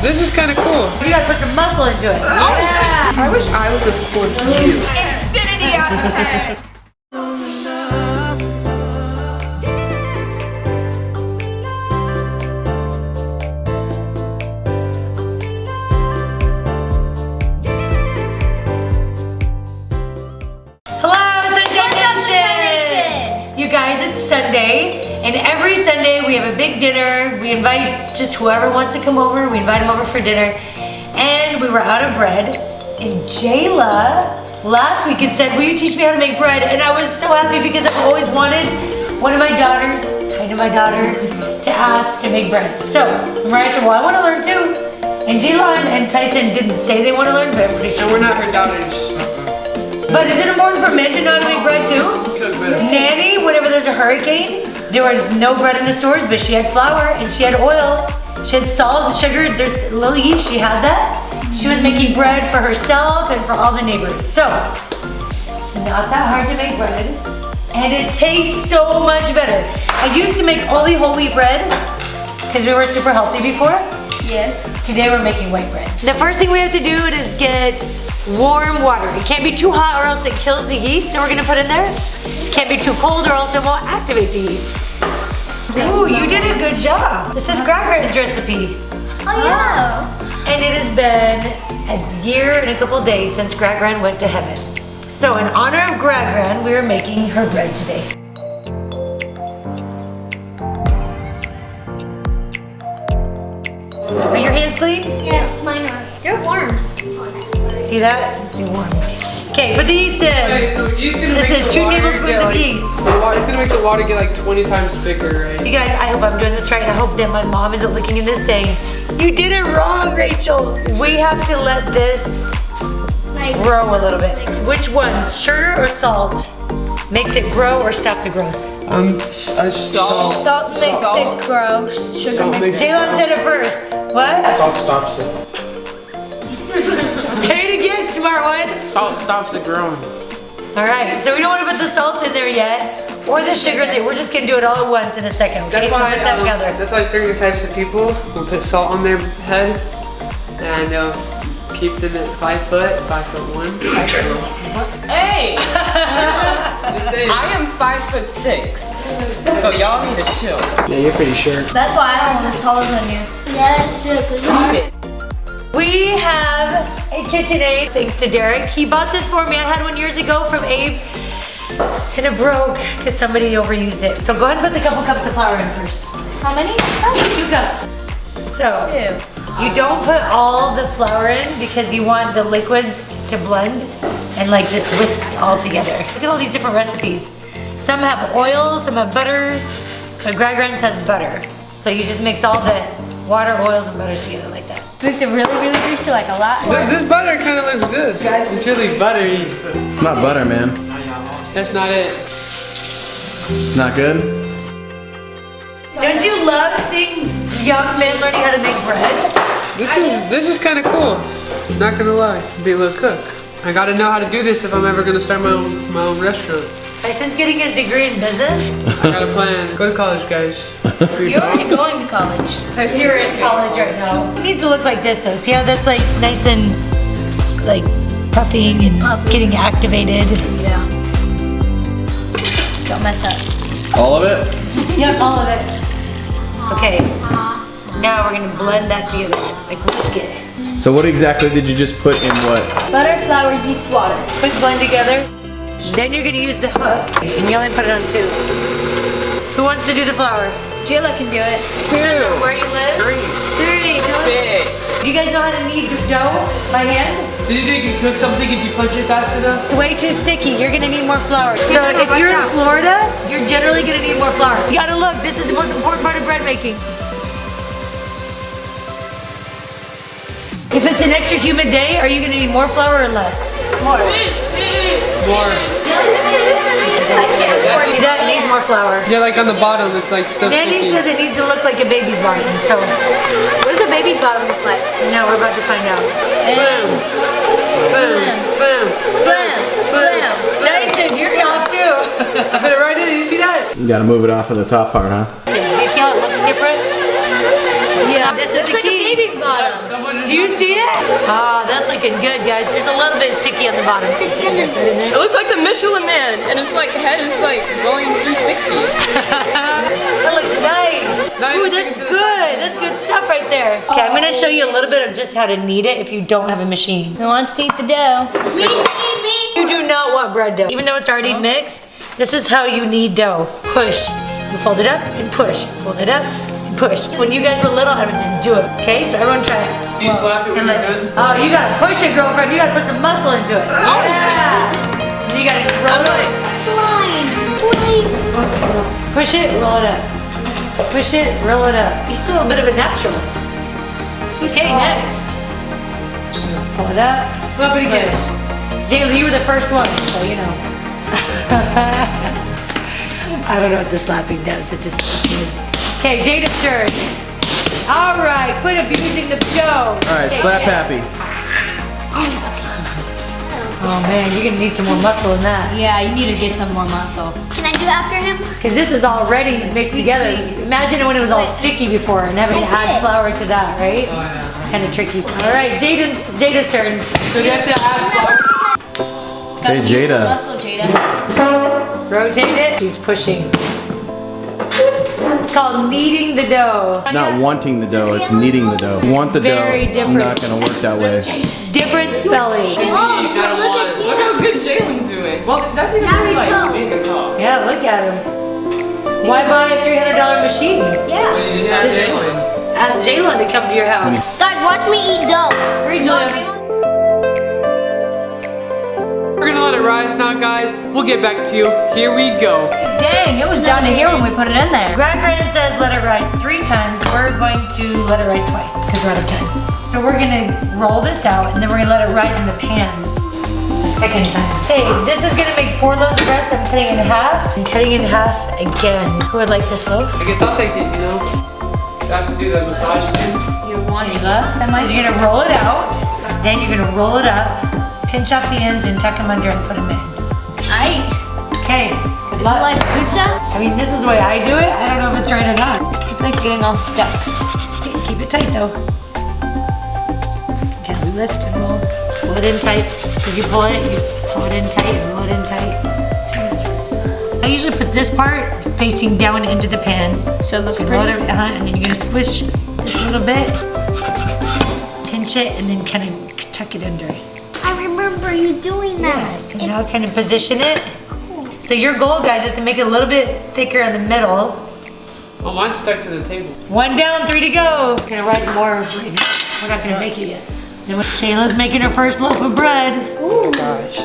This is kind of cool. You gotta put some muscle into it. Yeah. I wish I was as cool as you. Infinity out of 10. You guys, it's Sunday, and every Sunday we have a big dinner. We invite just whoever wants to come over. We invite them over for dinner, and we were out of bread. And Jayla last week had said, "Will you teach me how to make bread?" And I was so happy because I've always wanted one of my daughters, kind of my daughter, to ask to make bread. So Mariah said, "Well, I want to learn too." And Jayla and Tyson didn't say they want to learn, but I'm pretty sure we're not her daughters. But is it important for men to know how to make bread too? Nanny, whenever there's a hurricane, there was no bread in the stores, but she had flour and she had oil, she had salt and sugar, there's a little yeast, she had that. She was making bread for herself and for all the neighbors. So, it's not that hard to make bread, and it tastes so much better. I used to make only whole wheat bread, because we were super healthy before. Yes. Today we're making white bread. The first thing we have to do is get warm water. It can't be too hot or else it kills the yeast that we're gonna put in there. It can't be too cold or else it won't activate the yeast. Ooh, you did a good job. This is Gragran's recipe. Oh yeah. And it has been a year and a couple days since Gragran went to heaven. So in honor of Gragran, we are making her bread today. Are your hands clean? Yes, mine are. They're warm. See that? It needs to be warm. Okay, put the yeast in. Okay, so yeast gonna This make is the 2 water tablespoons get, of like, yeast. It's gonna make the water get like 20 times thicker, right? You guys, I hope I'm doing this right. I hope that my mom isn't looking in this saying, "You did it wrong, Rachel." We have to let this grow a little bit. Which ones, sugar or salt, makes it grow or stop the growth? Salt. Salt makes it grow. Sugar Salt makes it Jalen said it first. What? Salt stops it. Say it again, smart one. Salt stops it growing. All right, so we don't want to put the salt in there yet, or the sugar in there. We're just gonna do it all at once in a second, okay? So put that together. That's why certain types of people will put salt on their head and they'll keep them at 5 foot, 5'1". Hey! I I am 5'6", so y'all need to chill. Yeah, you're pretty short. That's why I'm almost taller than you. Yeah, that's true. Stop it. We have a KitchenAid, thanks to Derek. He bought this for me. I had one years ago from Abe, and it broke because somebody overused it. So go ahead and put a couple cups of flour in first. How many? 2 cups. So, 2. you don't put all the flour in because you want the liquids to blend and like just whisk all together. Look at all these different recipes. Some have oil, some have butter, but Gragran's has butter. So you just mix all the water, oils, and butters together like that. We have to really greasy, like a lot. This butter kind of looks good. It's really buttery. It's not butter, man. That's not it. It's not good. Don't you love seeing young men learning how to make bread? This is kind of cool. Not gonna lie, be a little cook. I gotta know how to do this if I'm ever gonna start my own restaurant. Tyson's getting his degree in business. I got a plan. Go to college, guys. You're already going to college. You're in college right now. It needs to look like this though. See how that's like nice and like puffing and getting activated? Yeah. Don't mess up. All of it? Yep, all of it. Okay. Now we're gonna blend that together, like whisk it. So what exactly did you just put in what? Butter, flour, yeast, water. Quick blend together. Then you're gonna use the hook and you only put it on 2. Who wants to do the flour? Jayla can do it. 2, Where you live? 3, 6. Do you guys know how to knead dough by hand? Did you think you can cook something if you punch it fast enough? It's way too sticky. You're gonna need more flour. So if you're in Florida, you're generally gonna need more flour. You gotta look, this is the most important part of bread making. If it's an extra humid day, are you gonna need more flour or less? More. More. I can't afford See that? It needs more flour. Yeah, like on the bottom, it's like still Nanny sticky. says it needs to look like a baby's bottom, so What does a baby's bottom look like? now we're about to find out. Slim. Tyson, you're off too. I put it right in, you see that? You gotta move it off of the top part, huh? You see how it looks different? Yeah. This is looks the like key. a baby's bottom. you see it? Ah, that's looking good, guys. There's a little bit sticky on the bottom. It's gonna It looks like the Michelin Man, and his like head is like going 360s. That looks nice. Ooh, that's good. That's good stuff right there. Okay, I'm gonna show you a little bit of just how to knead it if you don't have a machine. Who wants to eat the dough? Me. You do not want bread dough. Even though it's already mixed, this is how you knead dough. Push. You fold it up and push. Fold it up and push. When you guys were little, I would just do it. Okay, so everyone try it. Do you slap it when you're done? Oh, you gotta push it, girlfriend. You gotta put some muscle into it. Yeah. And you gotta roll it. Slime. Push it, roll it up. Push it, roll it up. He's still a bit of a natural. Okay, next. Pull it up. Slap it again. Jayla, you were the first one, so you know. I don't know what the slapping does. It just. Okay, Jada's turn. All right, quit abusing the dough. All right, slap happy. Oh man, you're gonna need some more muscle in that. Yeah, you need to get some more muscle. Can I do it after him? Because this is already mixed together. Imagine when it was all sticky before and having to add flour to that, right? Oh, yeah. Kind of tricky. All right, Jada's turn. So you have to add flour. Hey, Jada. Muscle, Jada. Rotate it. She's pushing. It's called kneading the dough. Not wanting the dough, it's kneading the dough. Want the Very dough, different. not gonna work that way. Different spelling. Oh, Look how good Jalen's doing. Well, that's even Now we like go. big and tall. Yeah, look at him. Why buy a $300 machine? Yeah. You just add Jalen. Ask Jalen to come to your house. Guys, watch me eat dough. Hurry, Julia. We're gonna let it rise now, guys. We'll get back to you. Here we go. Dang, it was down to here when we put it in there. Grand says let it rise 3 times. We're going to let it rise twice because we're out of time. So we're gonna roll this out and then we're gonna let it rise in the pans the second time. Hey, this is gonna make 4 loaves of bread. So I'm cutting it in half. I'm cutting it in half again. Who would like this loaf? I guess I'll take it, you know. Do I have to do the massage thing? You're wanting Shayla. Am I- You're gonna roll it out. Then you're gonna roll it up, pinch off the ends and tuck them under and put them in. Aight. Okay. Is it like pizza? I mean, this is the way I do it. I don't know if it's right or not. It's like getting all stuck. Okay, keep it tight though. Okay, we lift and roll. Pull it in tight. As you pull it in tight and roll it in tight. I usually put this part facing down into the pan. So it looks So roll pretty. it, and then you're gonna squish this a little bit, pinch it, and then kind of tuck it under. I remember you doing that. Yeah, so now kind of position it. So your goal, guys, is to make it a little bit thicker in the middle. Oh, mine's stuck to the table. 1 down, 3 to go. Gonna rise more. We're not gonna make it yet. Then Shayla's making her first loaf of bread. Ooh.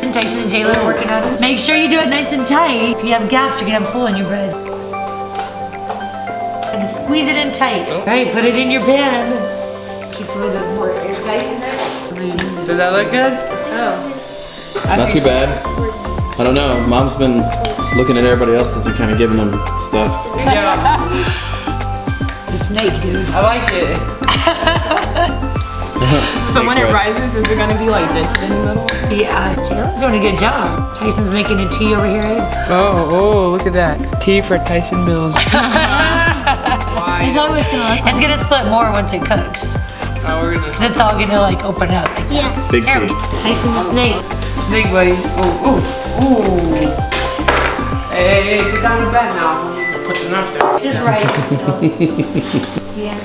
And Tyson and Jayla are working on it. Make sure you do it nice and tight. If you have gaps, you're gonna have a hole in your bread. And squeeze it in tight. All right, put it in your pan. Keeps a little bit more airtight in there. Does that look good? Not too bad. I don't know. Mom's been looking at everybody else's and kind of giving them stuff. Yeah, It's a snake, dude. I like it. So when it rises, is it gonna be like dented in the middle? Yeah, Jayla's doing a good job. Tyson's making a tea over here. Oh, look at that. Tea for Tyson Mills. I thought it was gonna look It's gonna split more once it cooks. Oh, we're gonna. Cause it's all gonna like open up. Yeah. Big Here, tea. Tyson the snake. Snake buddy. Ooh. Hey, get down to bed now. Put the knife down. This is right. So. Yeah.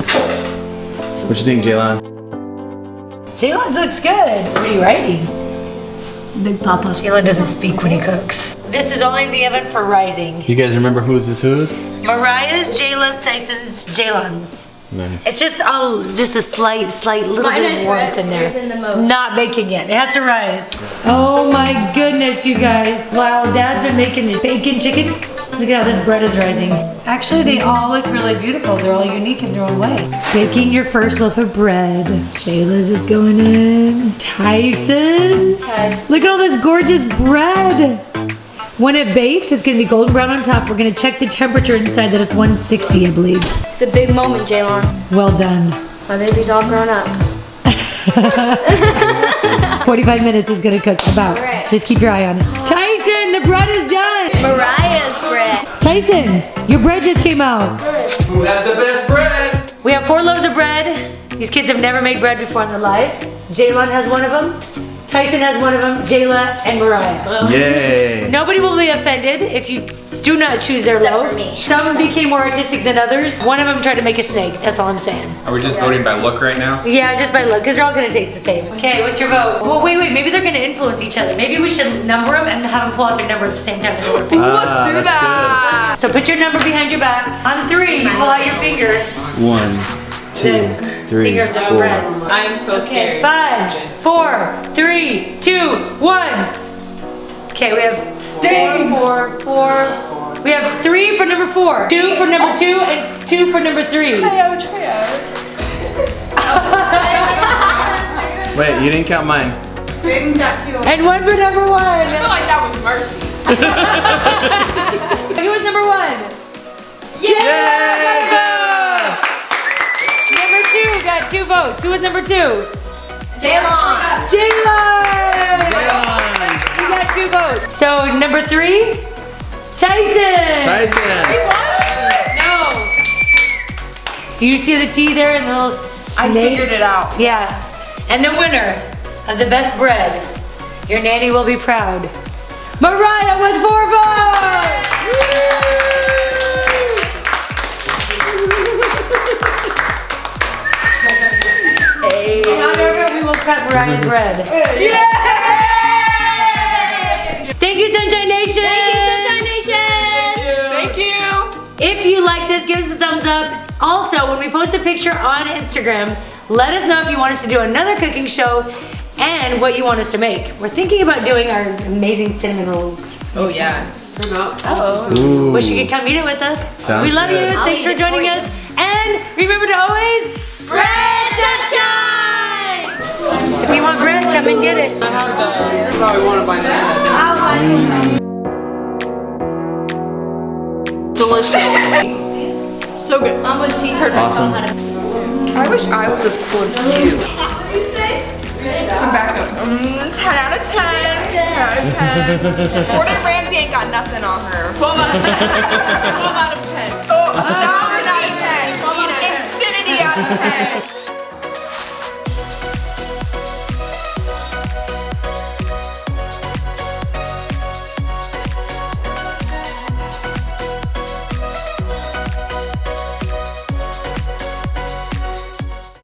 What you think, Jaylon? Jaylen looks good. What are you writing? Big Papa. Jaylen doesn't speak when he cooks. This is only in the oven for rising. You guys remember who's is who's? Mariah's, Jayla's, Tyson's, Jaylen's. Nice. It's just a slight little Mine bit is of warmth red. in there. Yours in the It's most. not baking yet. It has to rise. Oh my goodness, you guys. While dads are making the bacon chicken, look at how this bread is rising. Actually, they all look really beautiful. They're all unique in their own way. Baking your first loaf of bread. Shayla's is going in. Tyson's. Yes. Look at all this gorgeous bread. When it bakes, it's gonna be golden brown on top. We're gonna check the temperature inside that it's 160, I believe. It's a big moment, Jaylon. Well done. My baby's all grown up. 45 minutes is gonna cook about. Alright. Just keep your eye on it. Tyson, the bread is done. Mariah's bread. Tyson, your bread just came out. Ooh, that's the best bread. We have 4 loaves of bread. These kids have never made bread before in their lives. Jaylon has one of them. Tyson has one of them. Jayla and Mariah. Yay! Nobody will be offended if you do not choose their Except loaf. for me. Some became more artistic than others. One of them tried to make a snake. That's all I'm saying. Are we just voting by look right now? Yeah, just by look, because they're all gonna taste the same. Okay, what's your vote? Well, wait, maybe they're gonna influence each other. Maybe we should number them and have them pull out their number at the same time. Let's do that. So put your number behind your back. On 3, you pull out your finger. Good. 1, 2, 3, Finger of the 4. bread. I am so scared. 5, 4, 3, 2, 1. Okay, we have 4. We have 3 for number 4, 2 for number 2, and 2 for number 3. Wait, you didn't count mine. Brayden's got 2. And 1 for number 1. I feel like that was mercy. Who was number 1? Yeah! Number 2 got 2 votes. Who was number 2? Jaylon. Jaylon! You got 2 votes. So number 3, Tyson! Tyson! No. So you see the T there and the little I snake? figured it out. Yeah. And the winner of the best bread, your nanny will be proud. Mariah with 4 votes! In honor of it, we will cut Mariah's bread. Thank you, Sunshine Nation! Thank you, Sunshine Nation. Thank you. If you like this, give us a thumbs up. Also, when we post a picture on Instagram, let us know if you want us to do another cooking show and what you want us to make. We're thinking about doing our amazing cinnamon rolls. Oh yeah. Ooh. Wish you could come eat it with us. Sounds We love good. you. I'll Thanks eat for it joining for you. us. And remember to always Spread sunshine. if you want bread, come and get it. I have the. You probably want to buy that. Delicious. So good. Mom was teaching myself Awesome. how to. I wish I was as cool as you. I'm back up. 10 out of 10. 10 out of 10. Gordon Ramsay ain't got nothing on her. 12 out of 10. 12 out of 10. Oh, $1 out of 10. Infinity out of 10.